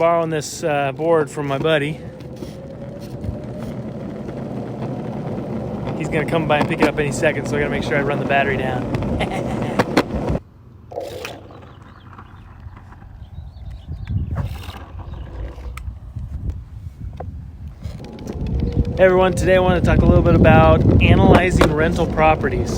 borrowing this board from my buddy. He's gonna come by and pick it up any second, so I gotta make sure I run the battery down. Hey everyone, today I want to talk a little bit about analyzing rental properties.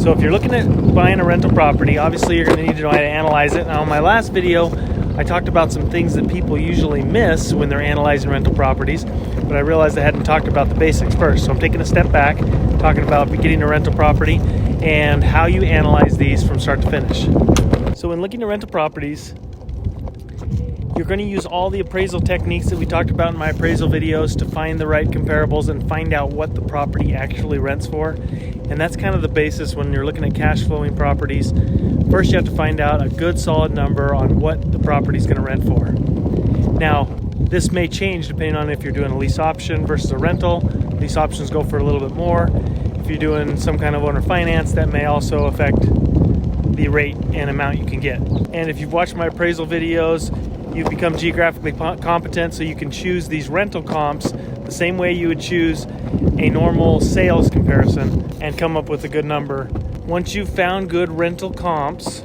So if you're looking at buying a rental property, obviously you're going to need to know how to analyze it. Now in my last video, I talked about some things that people usually miss when they're analyzing rental properties, but I realized I hadn't talked about the basics first. So I'm taking a step back, talking about getting a rental property and how you analyze these from start to finish. So when looking at rental properties, you're going to use all the appraisal techniques that we talked about in my appraisal videos to find the right comparables and find out what the property actually rents for. And that's kind of the basis when you're looking at cash flowing properties. First, you have to find out a good solid number on what the property is going to rent for. Now, this may change depending on if you're doing a lease option versus a rental. Lease options go for a little bit more. If you're doing some kind of owner finance, that may also affect the rate and amount you can get. And if you've watched my appraisal videos, you've become geographically competent, so you can choose these rental comps the same way you would choose a normal sales comparison and come up with a good number. Once you've found good rental comps,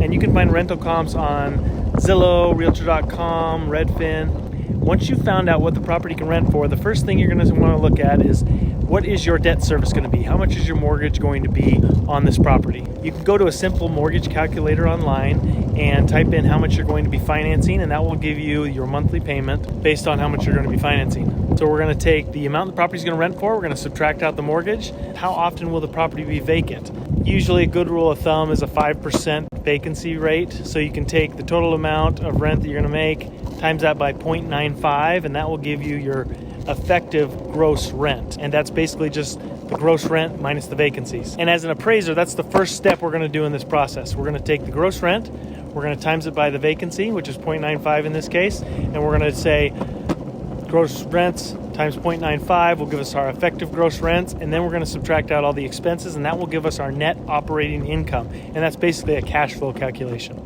and you can find rental comps on Zillow, Realtor.com, Redfin. Once you've found out what the property can rent for, the first thing you're going to want to look at is what is your debt service going to be? How much is your mortgage going to be on this property? You can go to a simple mortgage calculator online and type in how much you're going to be financing, and that will give you your monthly payment based on how much you're going to be financing. So we're going to take the amount the property is going to rent for, we're going to subtract out the mortgage. How often will the property be vacant? Usually a good rule of thumb is a 5% vacancy rate. So you can take the total amount of rent that you're going to make, times that by 0.95, and that will give you your effective gross rent. And that's basically just the gross rent minus the vacancies. And as an appraiser, that's the first step we're going to do in this process. We're going to take the gross rent, we're going to times it by the vacancy, which is 0.95 in this case, and we're going to say gross rents times 0.95 will give us our effective gross rents, and then we're going to subtract out all the expenses, and that will give us our net operating income. And that's basically a cash flow calculation.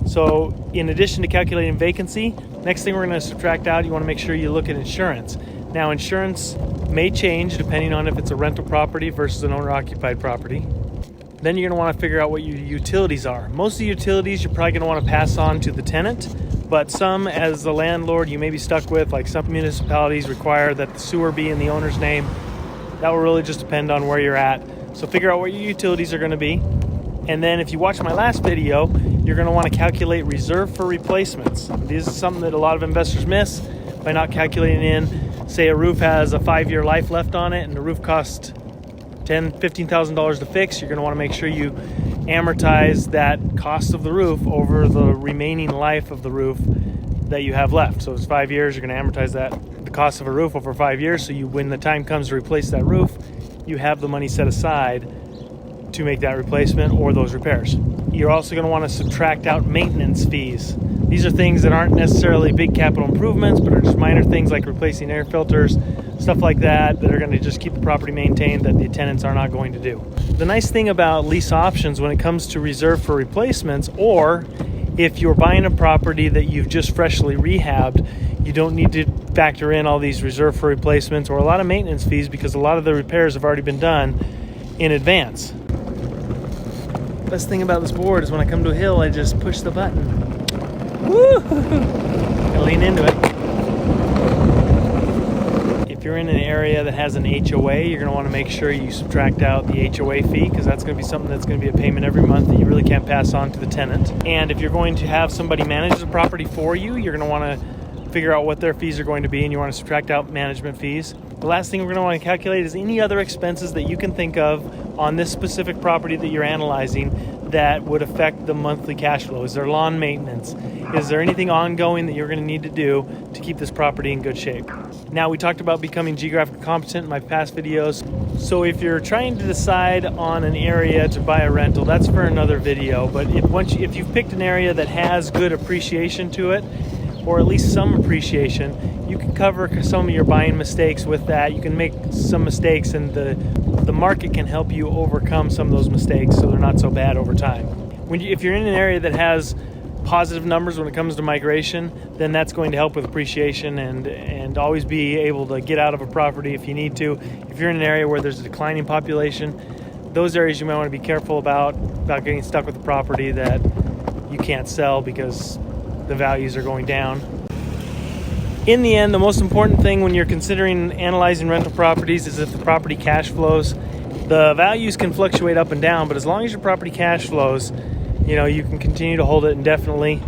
So in addition to calculating vacancy, next thing we're going to subtract out, you want to make sure you look at insurance. Now insurance may change depending on if it's a rental property versus an owner-occupied property. Then you're going to want to figure out what your utilities are. Most of the utilities you're probably going to want to pass on to the tenant, but some, as the landlord, you may be stuck with, like some municipalities require that the sewer be in the owner's name. That will really just depend on where you're at. So figure out what your utilities are going to be. And then if you watch my last video, you're going to want to calculate reserve for replacements. This is something that a lot of investors miss by not calculating in. Say a roof has a 5-year life left on it and the roof costs $10,000, $15,000 to fix. You're going to want to make sure you amortize that cost of the roof over the remaining life of the roof that you have left. So it's 5 years, you're going to amortize the cost of a roof over 5 years. So when the time comes to replace that roof, you have the money set aside to make that replacement or those repairs. You're also going to want to subtract out maintenance fees. These are things that aren't necessarily big capital improvements, but are just minor things like replacing air filters, stuff like that are going to just keep the property maintained that the tenants are not going to do. The nice thing about lease options when it comes to reserve for replacements, or if you're buying a property that you've just freshly rehabbed, you don't need to factor in all these reserve for replacements or a lot of maintenance fees because a lot of the repairs have already been done in advance. Best thing about this board is when I come to a hill, I just push the button. Woo! Gotta lean into it. If you're in an area that has an HOA, you're going to want to make sure you subtract out the HOA fee because that's going to be something that's going to be a payment every month that you really can't pass on to the tenant. And if you're going to have somebody manage the property for you, you're going to want to figure out what their fees are going to be, and you want to subtract out management fees. The last thing we're going to want to calculate is any other expenses that you can think of on this specific property that you're analyzing that would affect the monthly cash flow. Is there lawn maintenance? Is there anything ongoing that you're going to need to do to keep this property in good shape? Now, we talked about becoming geographically competent in my past videos. So if you're trying to decide on an area to buy a rental, that's for another video. But if you've picked an area that has good appreciation to it, or at least some appreciation, you can cover some of your buying mistakes with that. You can make some mistakes, and the market can help you overcome some of those mistakes so they're not so bad over time. If you're in an area that has positive numbers when it comes to migration, then that's going to help with appreciation and always be able to get out of a property if you need to. If you're in an area where there's a declining population, those areas you might want to be careful about getting stuck with a property that you can't sell because the values are going down. In the end, the most important thing when you're considering analyzing rental properties is if the property cash flows. The values can fluctuate up and down, but as long as your property cash flows, you can continue to hold it indefinitely.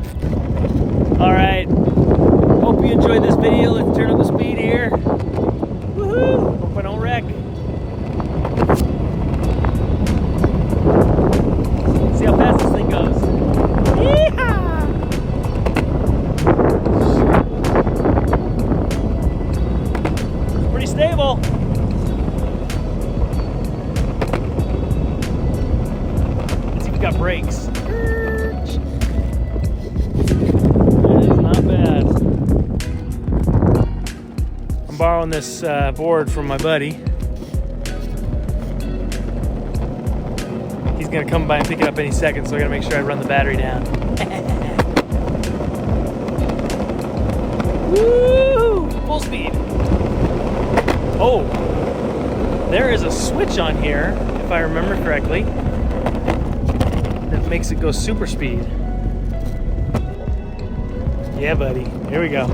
All right, hope you enjoyed this video. Let's turn up the speed here. Woohoo! Hope I don't wreck. See how fast this thing goes. Yeehaw! It's pretty stable. Let's see if we got brakes. That is not bad. I'm borrowing this board from my buddy. He's gonna come by and pick it up any second, so I gotta make sure I run the battery down. Woo! Full speed. Oh, there is a switch on here, if I remember correctly, that makes it go super speed. Yeah, buddy. Here we go.